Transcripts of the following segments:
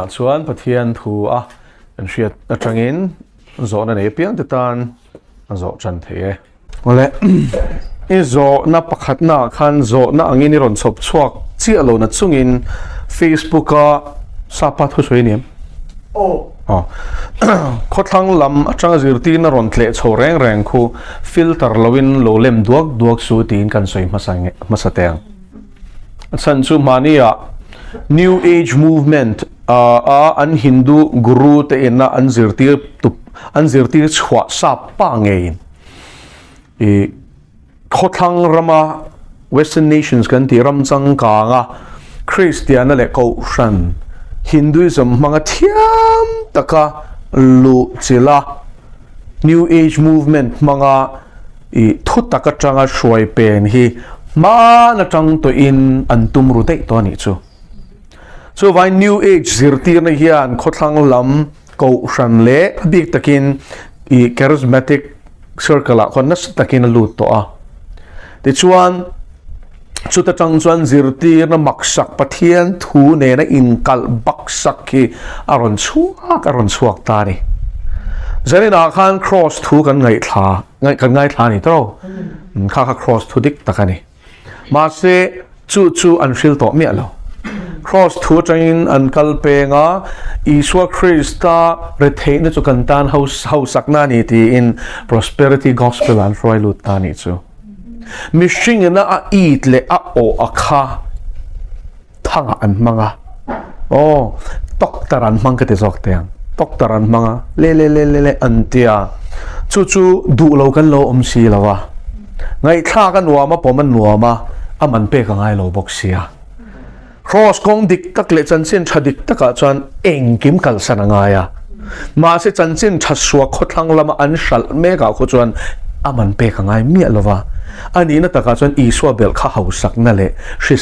chuan pathian thu a an hriat atangin zo na nei piang te tan zo chan the ole i zo na pakhat na khan zo na angin ron chop chuak chi alo na chungin Facebook a sapa thu soi niam khothang lam atang zirti na ron tle chho reng reng khu filter lowin lo lem duak su tin kan soi masateng chan chu mania New Age movement an Hindu guru te ina an zirti chwa sa pa ngein e khothang rama Western nations kan ti ramchang ka nga Christian le ko shan Hinduism mga thiam taka lu chila New Age movement mga i thutaka changa shoi pen hi ma na chang to in antum ru te to ni chu so vai New Age zirti na hian khothang lam ko shan le big takin i charismatic circle a khonnas takin lu to a ti chuan chuta changchuan zirti na maksak pathian thu ne na inkal baksak ki aron chuak ta ni zari na khan cross thu kan ngai thla ni tro kha cross thu dik takani ma se chu an fil to mi alo cross thu train an kalpe nga Iswa Krista rethe na chu kan tan house sakna ni ti in prosperity gospel an roi lut ta ni chu mishing na a eat le a o akha thanga an manga doktaran manga te zok teng doktaran manga le antia chu du lo kan lo si lawa ngai thla kan nuama poman nuama aman pe ka ngai lo bok sia cross kong dik tak le chanchen thadik taka chan engkim kal sanangaya ma se chanchen thaswa khothang lama an shal mega khu chuan aman pe ka ngai mi lova ani na taka chuan iswa bel kha hausak na le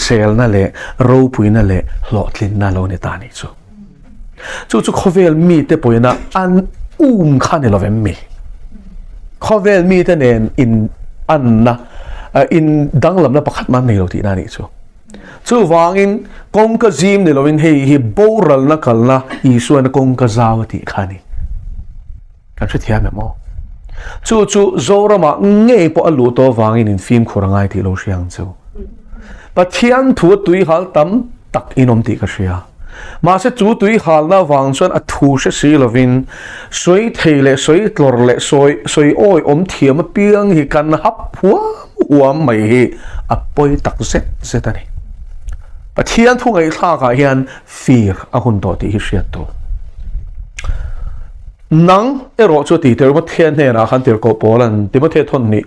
sel na le ro pui na le hlotlin na lo ne ta ni chu khovel mi te poina an kha ne lovem mi khovel mi te nen in anna in danglam na pakhat man nei lo ti na ni chu wangin kongka zim ne lovin hi boral na kalna iswa na kongka zawati khani kan thia me mo chu zorama nge po alu to wangin in film khurangai ti lo siang chu pathian thu tui hal tam tak inom ti ka sia ma se chu tui hal na wang chuan a thu se si lovin soi theile soi tlor le soi oi om thiam piang hi kan hap huam mai hi a poi tak set ani pathian thu ngai thla ka hian fear a hun to ti hi sia to nang ero chu ti ter ma thian ne na khan ter ko polan ti ma the thon ni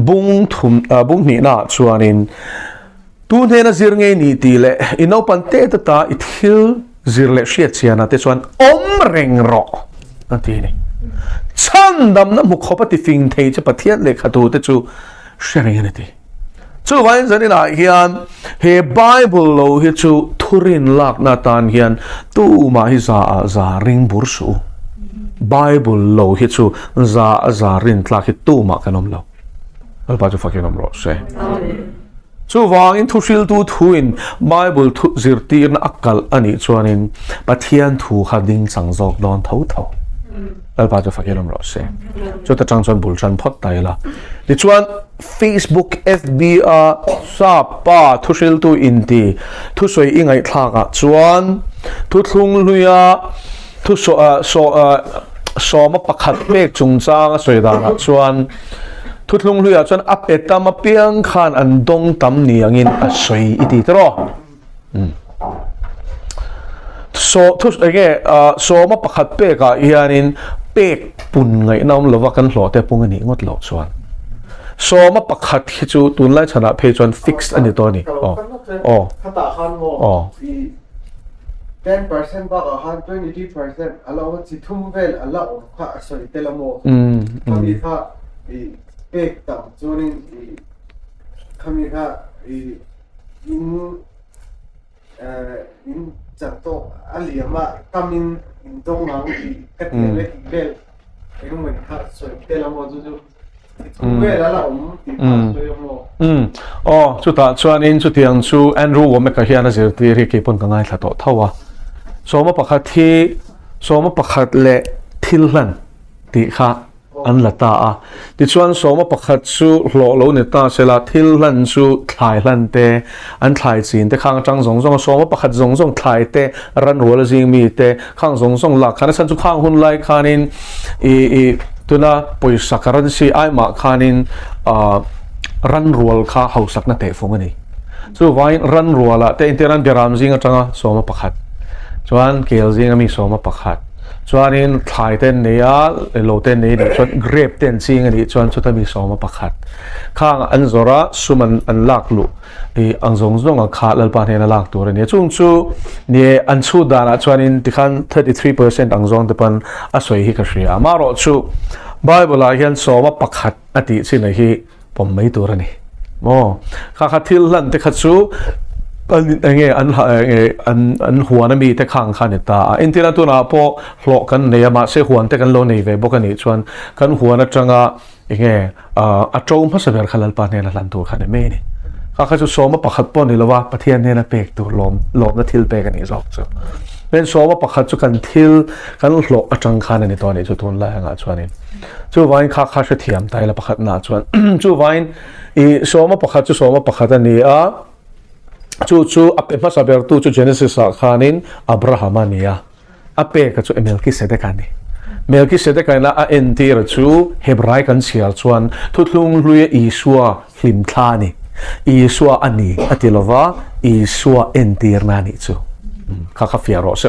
bung ni na chuanin tu ne na zir nge ni ti le ino pan te ta i thil zir le hriat chiana te chuan om reng ro ati ni chan dam na mu khopa ti fing thei che pathian le khatu te chu sharing ani ti chu wain zani na hian he Bible lo hi chu thurin lak na tan hian tu ma hi za ring bur su Bible lo hi chu za rin tlak hi tu ma kanom lo alpa chu fakinom ro se chu wang in thusil tu thuin Bible thu zirtir na akal ani chuanin pathian thu khading changjok don tho alpa chu fakinom ro se chu ta changchon bulchan phot taila ti chuan Facebook FB sa pa thusil tu inti thu soi ingai thlaka chuan thu thlung luya thu so ma pakhat pek chungchang soi da chuan thu thlung luya chuan apetama piang khan an dong tam ni angin a soi iti tro so thu age so ma pakhat pek a hianin pek pun ngai nam lova kan hlo te pung ani ngot lo chuan so ma pakhat hi chu tun lai chana phe chuan fixed ani to ni khata khan mo 10% ba han 20% allow chi thum vel allow kha sorry telamo kami kha I pek tam chuanin kami kha in chato aliama tamin dong nang katele bel eng men kha sorry telamo chu chu ta chuan in chu tiang chu Andrew wa me ka hian a zir ti ri ke pon ka ngai thla to thawa soma pakhat hi soma pakhat le thilhan ti kha an lata a ti chuan soma pakhat chu hlo lo ne ta sela thilhan chu thlai hlan te an thlai chin te khang tang zong zong soma pakhat zong zong thlai te ran rol jing mi te khang zong zong la khana san chu khang hun lai khanin i tuna poisa karan si ai ma khanin ran rol kha hausak na te phong ani chu vain ran rola te interan beram jing atanga soma pakhat chuan kel jing ami soma pakhat chuanin thlai ten neya lo ten nei ni chuan grape ten ching ani chuan chu tami soma pakhat khang an zora suman an lak lu i ang zong zong a kha lal pa ne na lak tur ani chung chu ne an chu dana chuanin tikhan 33% ang zong te pan a soi hi ka hria ma ro chu bible a hian soma pakhat ati chin hi pom mai tur ani mo kha thil lan te kha chu an huan mi te khang khan ta intina tu na po hlo kan ne ma se huan te kan lo nei ve bokani chuan kan huan atanga a trom pha saber khalal pa ne la lan tur khan me ni kha chu soma pakhat po ni lawa pathian ne na pek tu lom na thil pe kan i zok chu ben soma pakhat chu kan thil kan hlo atang khan ni to ni chu tun la nga chuanin chu vain kha she thiam tai la pakhat na chuan chu vain I soma pakhat ani a chu ape ma saber tu chu Genesis a khanin Abraham ania ape ka chu Melchizedek ani Melchizedek na a entir chu Hebrai kan sial chuan thutlung lui Isua hlim thani Isua ani atilova Isua entir na ni chu kha fiaro se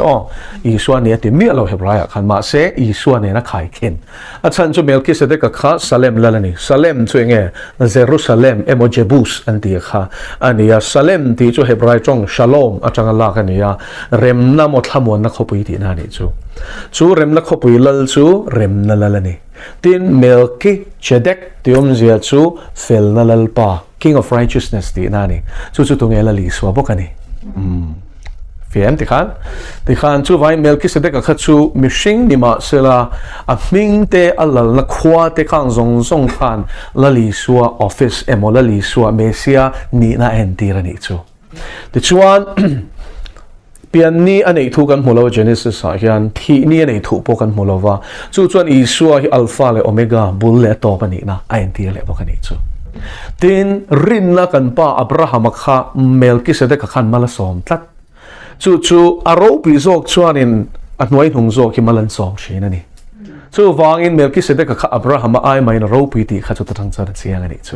Isua ne ati mi lo Hebrai khan ma se Isua ne na khai khen a chan chu Melchizedek kha Salem lalani Salem chu nge Jerusalem emo Jebus anti kha ania Salem ti chu Hebrai chong Shalom atanga la kania remna mo thamon na khopui ti na ni chu remna khopui lal chu remna lalani tin Melchizedek tiom zia chu fel na lal pa King of Righteousness ti na ni chu tunge la li swa bokani fiam tikhan chu vai Melchizedek a khachu mishing nima sela a mingte alal na khwa te khang zong zong khan lali suwa office emolali suwa mesia ni na entira ni chu ti chuan pian ni anei thu kan mulo Genesis a hian thi ni anei thu po kan mulowa chu chuan Isua hi alpha le omega bul le to pani na entira le bokani chu tin rin na kan pa Abraham kha Melchizedek khan mala som tlat chu aro pi zok chuanin anoi hung zok ki malan song shin ani chu wangin Melchizedek kha Abraham ai mai na ro pi ti kha chu tang char chiang ani chu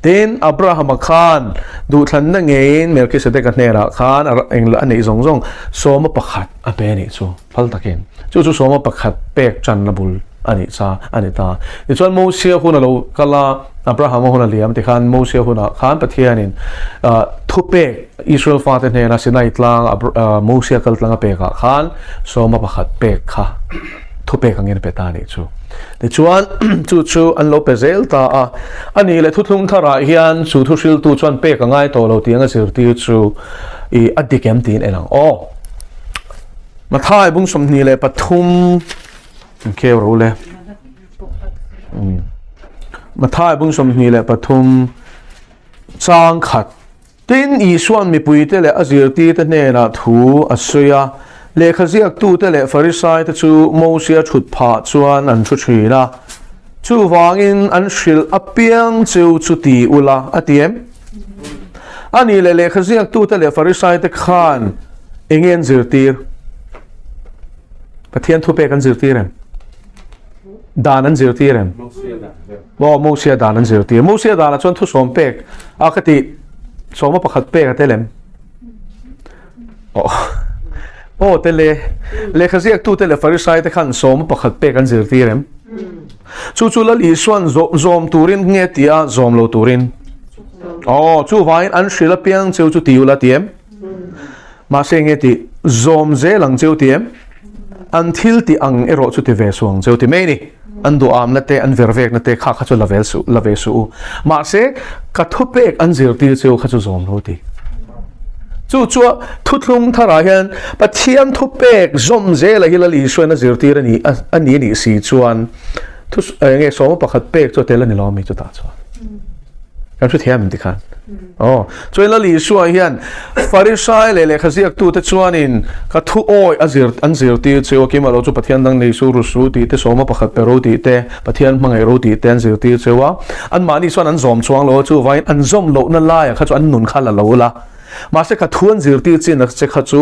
tin Abraham khan du thlan na ngein Melchizedek ne ra khan engla ani zong zong soma pakhat a pe ni chu phal takin chu soma pakhat pek chan na bul ani cha ani ta ni chuan Moses huna lo kala Abraham huna liam ti khan Moses huna khan pathianin thupe Israel father ne na sinai tlang Moses kal tlang pe ka khan soma pakhat pek kha thupe kangin pe ta ni chu ti chuan chu an lo pezel ta ani le thuthung thara hian chu thusil tu chuan pe ka ngai to lo tianga sir ti chu I adikem tin elang mathai bung som ni le pathum ke role mathai bung som ni le pathum chang khat tin Isuan mi puite le azir ti te ne na thu asuya le khaziak tu te le Pharisai te chu Moses chut pha chuan an chu thina chu wangin an shil apiang chu ti ula atiem ani le khaziak tu te le Pharisai te khan engen zirtir pathian thu pe kan zirtirem danan zirtirem Moses danan zirtir Moses dana chuan thu som pek akati soma pakhat pek atelem tele le khaziak tu tele Pharisai te khan soma pakhat pek kan zirtirem chu lal Isuan zom turin nge tia zom lo turin chu vain an shila piang chu tiula tiem ma se nge ti zom ze lang cheu tiem an thil ti ang ero chu ti ve suang cheu ti me ni an du am na te an vervek na te kha chu lave su ma se ka thupek an zirti cheu kha chu zom lo ti chu thutlung thara hian pathian thupek zom ze la hilal Isuan na zirti ani ni si chuan thu nge soma pakhat pek chu tel ani lo mi chu ta chuan kan chu thiam ti khan oh cho la li suwa hian farisai le khaziak tu te chuanin ka thu oi anzir ti cheu ki malo chu pathian dang nei su ru su ti te soma pakhat pero ti te pathian mangai ro ti te anzir ti chewa an mani chuan an zom chuang lo chu vain an zom lo na la ya kha chu an nun khala lo la ma se ka thuan zir ti chin che kha chu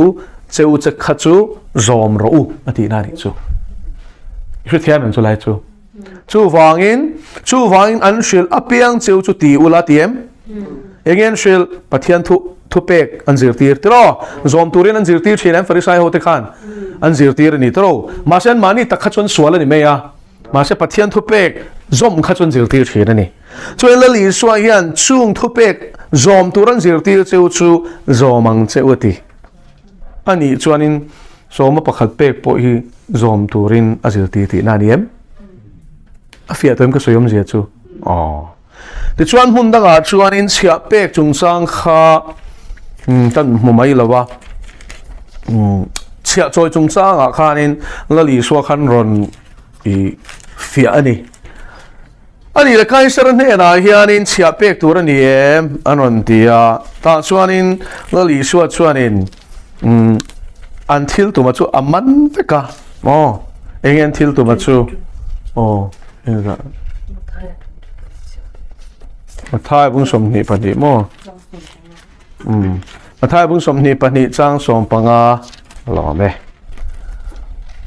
cheu che kha chu zom ro u ati na ri chu chu thian an chu lai chu chu wangin an shil apiang cheu chu ti ula tiem engin shil pathian thu pek an zir tir tro zom turin an zir tir chinan farisai hote khan an zir tir ni tro ma sen mani takha chon swala ni meya ma se pathian thu pek zom kha chon zir tir chinan ni chu la li swa hian chung thu pek zom turan zir tir cheu chu zomang cheu ti ani chuanin soma pakhat pek po hi zom turin azir ti na niem afia toim ka soyom zia chu ti chuan hun danga chuanin chia pek chung sang kha tan mumai lawa chia choi chung sang a khanin lali swa khan ron I fia ani la kai saran he na hianin chia pek tur ani em anon tia ta chuanin lali swa chuanin until tu ma chu aman ka engen til tu ma chu enga mathai bung som ni pani mo mathai bung som ni pani chang som panga lo me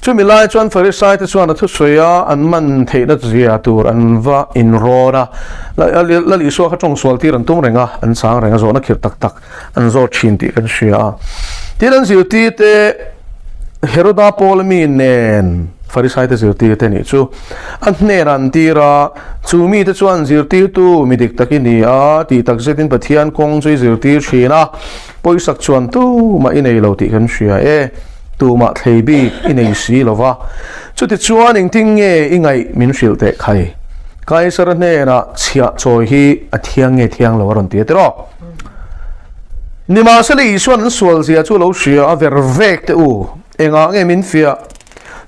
chu milai chuan farisai te chuan thu soya an man theina zia tur an va in rora la li so kha chong swal tir an tum renga an sang renga zo na khir tak tak an zo chin ti kan sia tiran ziu ti te heroda pol mi nen farisai te ziu ti te ni chu an ne ran tira chu mi te chuan ziu ti tu mi dik takini a ti tak zetin pathian kong chui ziu ti thina poisak chuan tu ma inei lo ti kan sia tu ma thleibi inei si lova chu ti chuan ing ting nge ingai min hril te khai kai sar ne na chia choi hi a thiang nge thiang lo ron ti te ro ni ma sali suan sual zia chu lo sia a ver vek te u enga nge min fia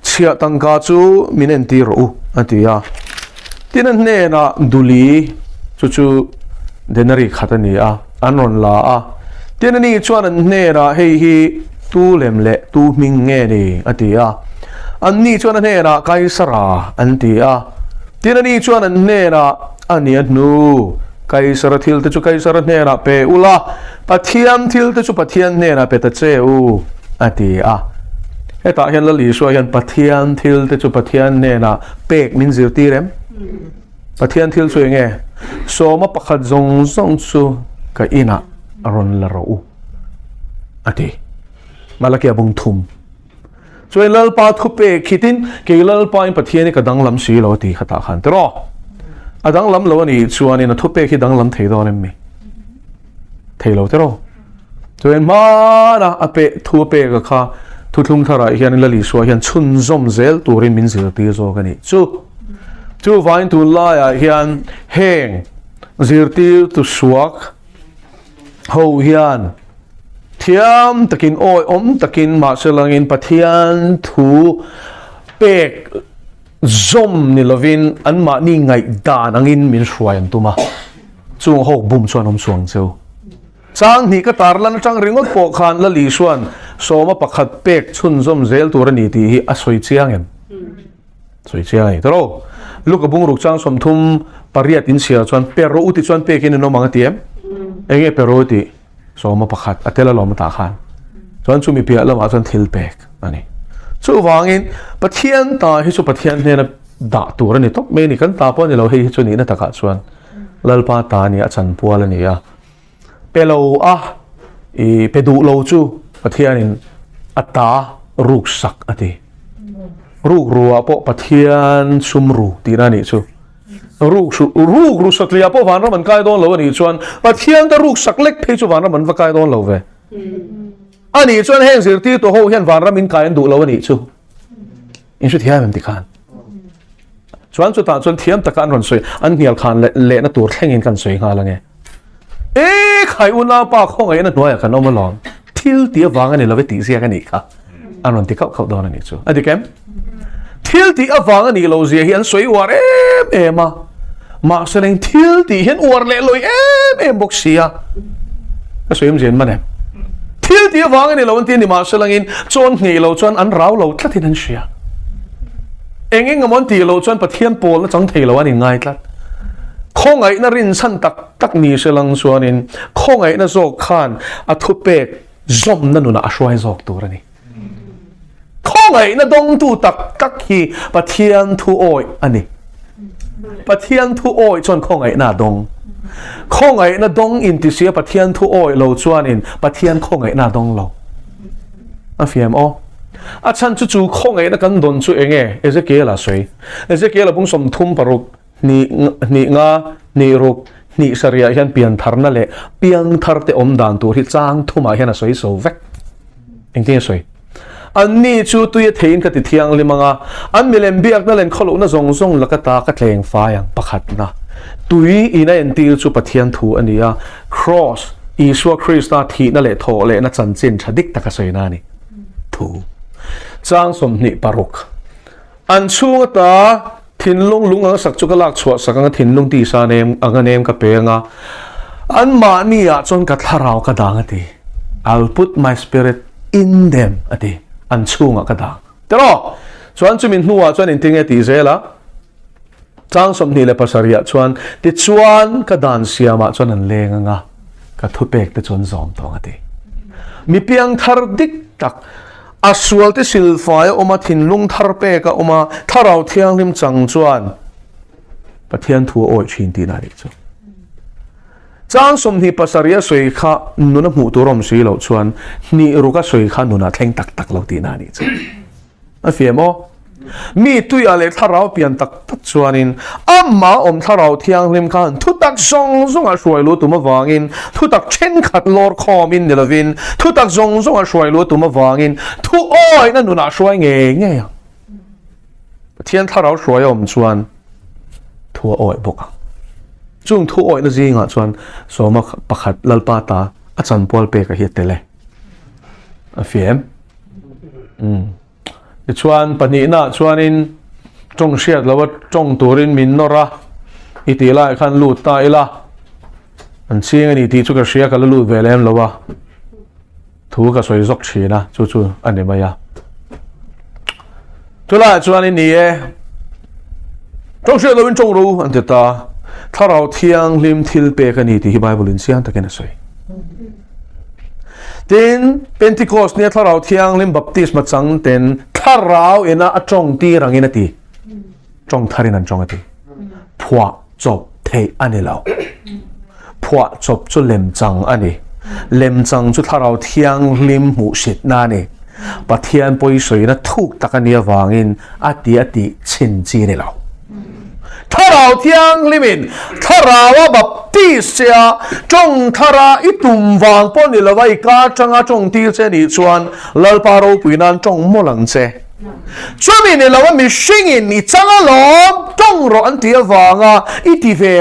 chia tangka chu min en ti ro atia tinan ne na duli chu denari khatani a anon la a tinani chuan ne na hei hi tu lem le tu ming nge ni atia anni chuan ne na kai sara antia tinani chuan ne na ani nu kai sara thil te chu kai sara ne na pe ula pathian thil te chu pathian ne na pe ta che u atia eta hian la li so hian pathian thil te chu pathian ne na pek min zir ti rem pathian thil chu nge so ma pakhat zong zong chu ka ina aron la ro u ati malakia bung thum choi lal pa thu pe khitin ke lal pa in pathian ka dang lam si lo ti khata khan tro adang lam lo ni chuani na thu pe khi dang lam thei do nem mi thei lo tro choi ma na ape thu pe ka kha thu thum thara hian la li so hian chun zom zel turin min zir ti zo ka ni chu vain tu la ya hian heng zir ti tu suak ho hian thiam takin oi takin ma selangin pathian thu pek zom ni lovin an ma ni ngai dan angin min hruaian tuma chung ho bum chuan suang cheu chang ni ka tarlan chang ringot po khan la li suan soma pakhat pek chun zom zel tur ani ti hi a soi chiangem soi chiang tro luka bung ruk chang som thum pariat in sia chuan pero uti chuan pekin no manga tiem enge pero ti soma pakhat atela lom ta khan chuan chu mi pia lama chuan thil pek ani chu wangin pathian ta hi chu pathian ne na da tur ani tok me ni kan ta pon ni lo hi chu ni na taka chuan lalpa ta ni a chan pual ani a pelo a pedu lo chu pathian in ata ruk sak ati ruk ruwa po pathian sumru ti na ni chu ruk sak lia po van man kai don lo ani chuan pathian ta ruk sak lek phe chu van man va kai don lo ve ani chuan heng zir ti to ho hian van ramin kai an du lo ani chu in chu thiam em ti khan chuan chu ta chuan thiam takan ron soi an hial khan le na tur thleng in kan soi nga la nge khai una pa khong ai na noya kan om long thil ti awang ani lo ve ti sia ka ni kha anon ti khau don ani chu adikem thil ti awang ani lo zia hi an soi war ema mà sẽ lên thiếu thì hiện uar lệ lôi em bốc xia cái số em diễn mà nè thiếu thì vang cái này lâu tiên thì mà sẽ lên chọn nghề lâu chọn ăn rau lâu tất thì nên xia anh ngamon ti lâu chọn bát thiên pol nó chẳng thấy lâu anh ngay tất không ai na rin san tak ni sẽ lang xuân nên không ai na zok khan à thu bек zom na nuna ashuai zok tu ra ni không ai na dong tu tak hi bát thiên thu oi anh bát thiên thu oi chọn không ai na dong không ai na dong in ti sia bát thiên thu oi lâu chuan in bát thiên không ai na dong lâu anh phim o à chân chú không ai na cần don chú anh nghe Ezekiel là谁Ezekiel là bung som thum paruk ni nga ni ruk ni saria hian pian thar na le piang thar te om dan tur hi chang thuma hian a soi so vek engte soi an ni chu tu ye thein ka ti thiang limanga an milem biak na len kholo na zong zong lakata ka thleng fa yang pakhat na tui ina entil chu pathian thu ania cross Isua Krista thi na le tho le na chan chin thadik taka soi na ni thu chang som ni paruk an chu ta thin lung lung ang sak chu ka lak chhuat sakang thin lung ti sa nem anga nem ka penga an ma ni a chon ka tharau ka dang ati I'll put my spirit in them ati an chunga ka dang tero chuan chu min hnuwa chuan in tinge ti zela chang som ni le pasaria chuan ti chuan ka dan siama chuan an lenga nga ka thupek te chuan zom tong ati mi piang thar dik tak aswal te silfai oma thin lung thar pe ka oma tharau thiang lim chang chuan pathian thu oi thin ti na ri chu chang som ni pasaria soi kha nuna mu turom si lo chuan ni ruka soi kha nuna thleng tak tak lo ti na ni chu a fiemo mi tui ale tharau pian tak tak chuanin amma om tharau thiang lim khan thu tak zong zong a hruai lu tuma wangin thu tak chen khat lor khomin nilovin thu tak zong zong a hruai lu tuma wangin thu oi na nuna hruai nge ya thian tharau hruai om chuan thu oi boka chung thu oi na zinga chuan soma pakhat lalpa ta a chan pol pe ka hi tele a fiem chuan pani na chuanin trong siat lawa trong turin min nora itila khan lut ta ila an ching ani ti chu ka sia ka lu velem lawa thu ka soi zok china chu chu ani maya tula chuanin ni e trong siat lawin trong ru an ta tharau thiang lim thil pe ka ni ti hi bible in sian ta ken soi tin Pentecost ni tharau thiang lim baptism chang ten tharau ina atong ti rangin ati trong tharin an chong ati phwa chop thei ani lo phwa chop chu lem chang ani lem chang chu tharau thiang lim mu sit na ni pathian poi soi na thuk takania wangin ati chin chi ni lo tharau thiang limin tharawa baptisia trong thara itum wang pon ni lawai ka changa trong ti che ni chuan lalparo puinan trong molang che chumi ni lawa mi shingin ni changa lom trong ro an tia wanga iti ve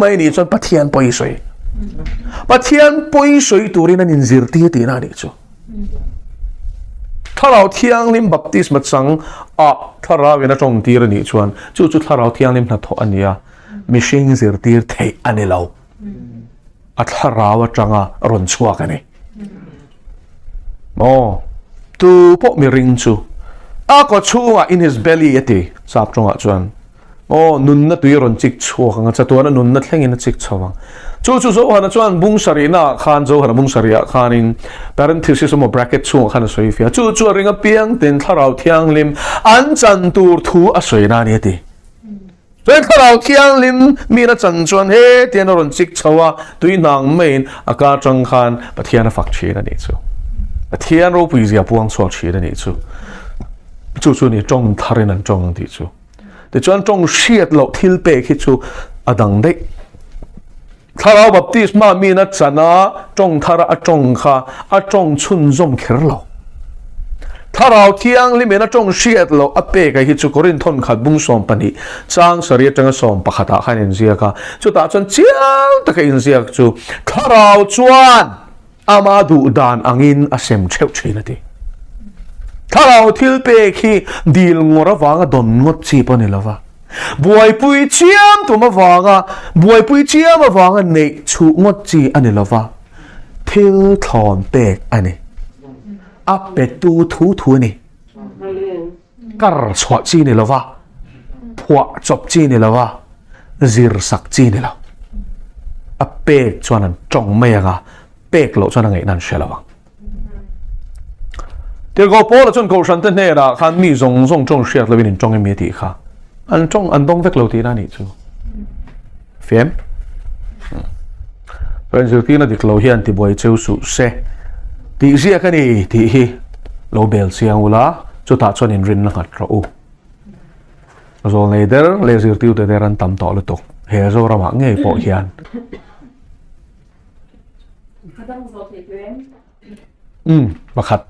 mai ni chuan pathian poi soi turin an inzir ti na ni chu tharau thiang lim baptism chang a tharau ina trong tir ni chuan chu tharau thiang lim na tho ania mishing zir tir thei ani lo a tharau atanga ron chua ka ni mo tu po mi ring chu a ko chua in his belly ati sap chonga chuan o nun na tui ron chik chua ka cha tu na nun na thleng in chik chawa chu zo hana chuan bung sarina khan zo hana bung saria khanin parenthesis mo bracket chu khan soi fia chu ringa piang ten tharau thiang lim an chan tur thu a soi na ni ti so tharau thiang lim mi na chan chuan he tian ron chik chawa tui nang main aka chang khan pathian a fak chi na ni chu pathian ro pui zia puang chwa chi na ni chu ni trong tharin an trong ti chu te chuan trong shiat lo thil pe khi chu adang dei tharau baptisma mi na chana trong thara a trong kha a trong chun zom kher lo tharau thiang lim na trong shiat lo a pe ka hi chu korin thon khat bung som pani chang saria tanga som pakhata khan in zia ka chu ta chuan chiang ta ka in zia chu tharau chuan ama du dan angin a sem cheu china ti tharau thil pe khi dil ngora wanga don ngot chi pani lawa buai pui chiam tu ma wanga buai pui chiam ma wanga nei chu ngot chi ani lova thil thon pek ani a pe tu thu thu ni kar chwa chi ni lova phwa chop chi ni lova zir sak chi ni lo a pek chuan chong mai anga pek lo chuan ngai nan shelawa tia go po la chon ko shan te ne ra khan mi zong zong chong shiak lo in chong mi ti kha an chong an dong vek lo ti na ni chu fem pen zu ti na dik lo hian ti boi cheu su se ti zia ka ni ti hi lo bel siang ula chu ta chon in rin na khat ro u zol nei der le zir tiu te der an tam to lo tok he zo ra ma nge po hian bakhat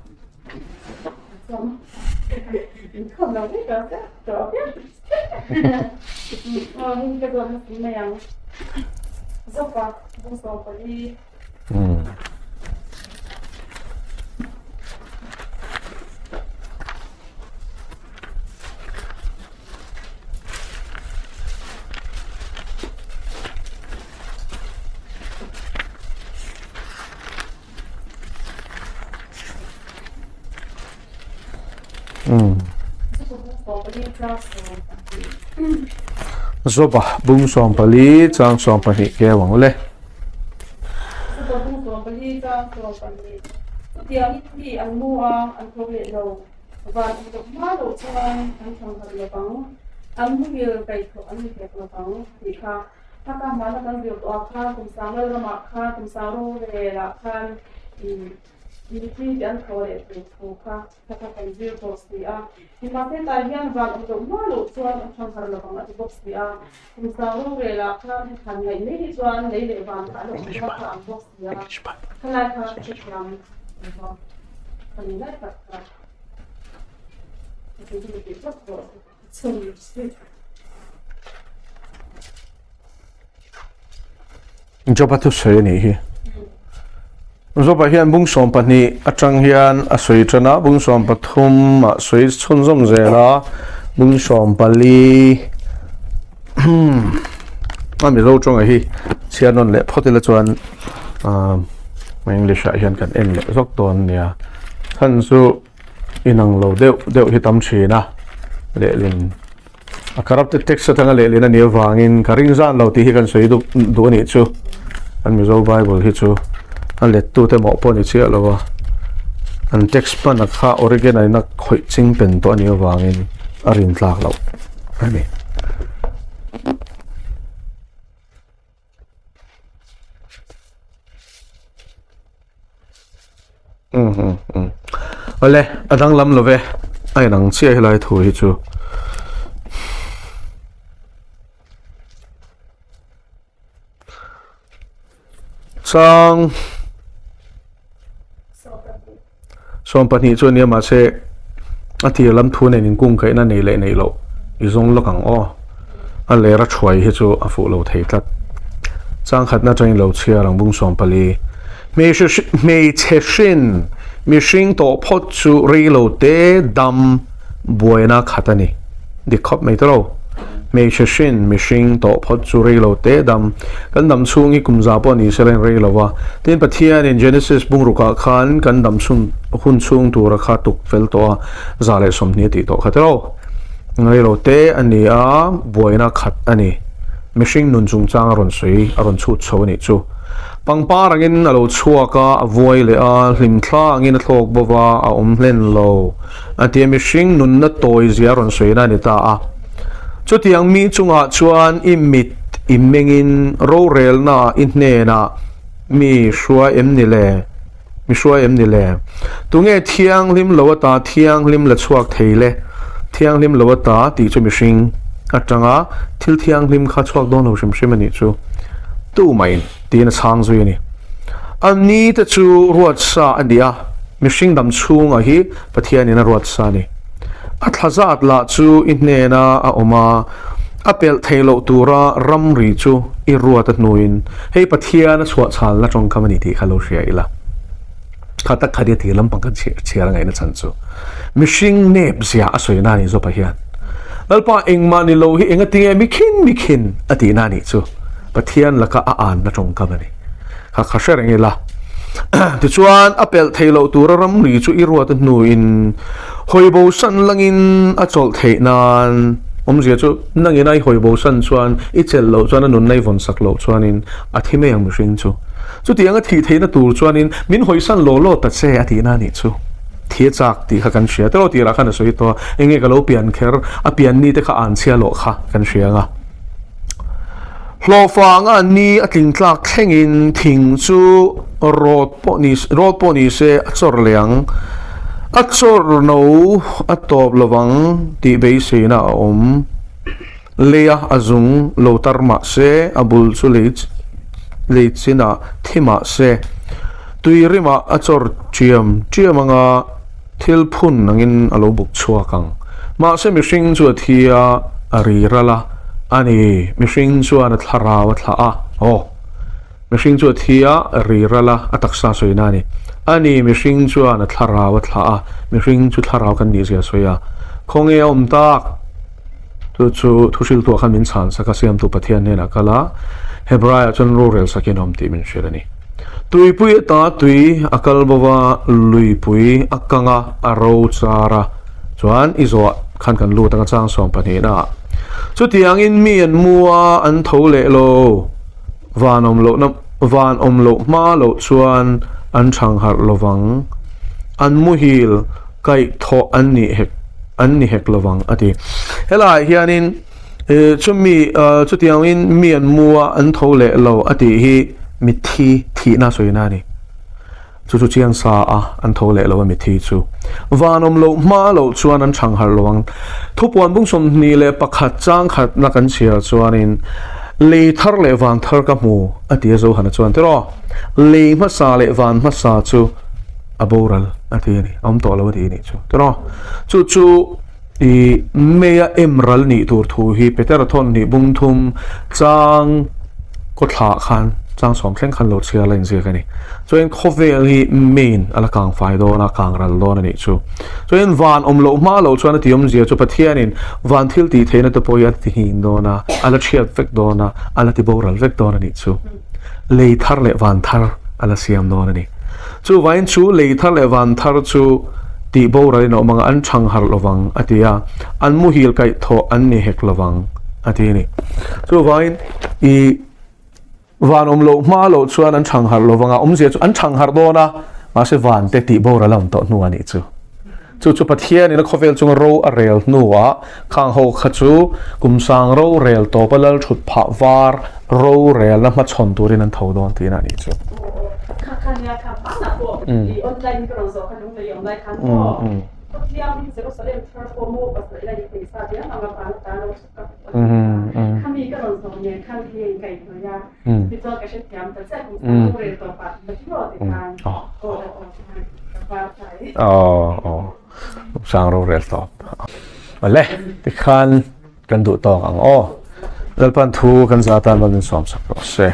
zoba bung som pali chang som pani ke wang le bung som pali chang som pani tiang ti an mua an ko le lo và to ma lo chuan an thang har le bang an hu ye kai tho an ke lo bang ti kha ta ka ma la kan bio to kha kum sang le ma kha kum sa ro le la khan ni ti an ko le to kha ta ka kan bio to sti a ni ma te ta hian va to ma lo chuan an thang har le bang a ti box sti a kum sa ro le la khan khan ngai ni chuan nei le van ta lo kha an box sti a khala kha chi kram kan ni la ta joba tu sei ni hi zoba hian bung som pani atang hian a soi chana bung som pathum a soi chhun zom zela bung som pali mi lo chong a hi chianon le photela chuan ma english a hian kan en le zok ton nia than su inang lo deuh hi tam thina le lin a corrupted text atanga le lin ani wangin karing zan lo ti hi kan soi du ni chu an mi zo bible hi chu an let tu te mo po ni chia lo wa an text pa na kha origin ai na khoi ching pen to ani wangin arin tlak lo ani ole adang lam love ai nang chia hilai thu hi chu sang som pani chu ni ma se athi lam thu nei ning kung kai na nei le nei lo i zong lo kang o a le ra chhuai hi chu a fu lo thei tlat chang khat na train lo chia rang bung som pali me che shin mi shing to phot chu relo te dam buena khatani di khop mai tro me che shin mi shing to phot chu relo te dam kan dam chungi kumza po ni selen relo wa tin pathian in genesis bung ruka khan kan dam sun hun chung tu ra kha tuk fel to zale somni ti to khatro relo te ani a buena khat ani mi shing nun chung chang ron sui aron chu chho ni chu pangpa rangin alo chuaka avoi le a hlim thla angin a thlok bowa a omlen lo atia mihring nun na toy zia ron soina ni ta a chutiang mi chunga chuan imit imengin ro rel na inhne na mi shua em ni le tunge thiang lim lowata thiang lim la chuak theile thiang lim lowata ti chu mihring atanga thil thiang lim kha chuak don ho shim ani chu tu mai tin chang zui ni ani ta chu ruat sa adia mihring dam chung a hi pathian in a ruat sa ni a thazat la chu inne na a oma apel thailo tura ramri chu I ruat at nuin hei pathian a chhuat chal na tong kamani ti khalo ria ila khata khadi ti lam pangkan chiar ngai na chan chu mihring nep zia a soina ni zo pahian lalpa engma ni lo hi enga tinge mikhin ati na ni chu pathian laka a an na tong ka bani kha shereng ila ti chuan apel thailo tur ram ri chu i ruat nu in hoibo san langin a chol thei nan zia chu nangin ai hoibo san chuan i chel lo chuan nun nei von sak lo chuan in a thime yang mihring chu tianga thi theina tur chuan in min hoi san lo ta che ati na ni chu thia chak ti kha kan shia tero ti ra khan soi to enge ka lo pian kher a pian ni te kha an chia lo kha kan shia nga hlo fanga ni atling tlak thlengin thing chu rod po ni se achor liang achor no atop lawang ti be se na leya azung lo tarma se abul chu leit sina thima se tuirima achor chiam anga thil phun nangin alo buk chua kang ma se mihring chu thia ari rala ani mihring chu an thlara a mihring chu thia ari rala ataksa soina ni ani mihring chu an thlara a mihring chu thlara kan ni sia soya khonge tak chu thusil tu khan min chan saka siam tu pathian ne na kala hebraya chon rorel sakinom ti min shirani tui pui ta tui akal bawa lui pui akanga aro chara chuan izo khan kan lu ta chang som pani na chu tiang in mi an mua an thole lo van om lo ma lo chuan an thang har lowang an muhil kai tho an ni hek lowang ati helai hianin chu tiang in mi an mua an thole lo ati hi mi thi na soina ni chu chiang sa an thole lo mi thi chu vanom lo ma lo chuan an thang har lowang thupon bung som ni le pakhat chang khat na kan chia chuanin le thar le van thar ka mu ati zo hana chuan tero le ma sa le van ma sa chu aboral ati ni am to lo ti ni chu tero chu i meya emral ni tur thu hi peter thon ni bung thum chang ko thla khan chang som thleng khan lo chia len zia kani choin khovel hi main ala kang fai do na kang ral do na ni chu choin van lo ma lo chuan ti zia chu pathianin van thil ti theina to poyat ti hin do na ala chiat vek do na ala ti boral vek do na ni chu le thar le van thar ala siam do na ni chu vain chu le thar le van thar chu ti boral no manga an chang har lowang atia an muhil kai tho an ni hek lowang ati ni chu vain I van lo ma lo chuan an thang har lowanga zia chu an thang har do na ma se van te ti bora lam to nu ani chu pathian in a khovel chung ro a rel nuwa khang ho kha chu kumsang ro rel to palal thut pha war ro rel na ma chon turin an tho don ti na ni chu kan ya kan na po I online ko so kan no le online kan po tiang ni Jerusalem transformo pas la ni pesa dia na ma pa ta no kan mi ko so ne kan ti kai no ya ti to ka she tiam ta sa ku so re to pa ma ti ro ti kan sang ro rel to vale ti khan kan du tong ang lalpan thu kan zatan man som sak ro se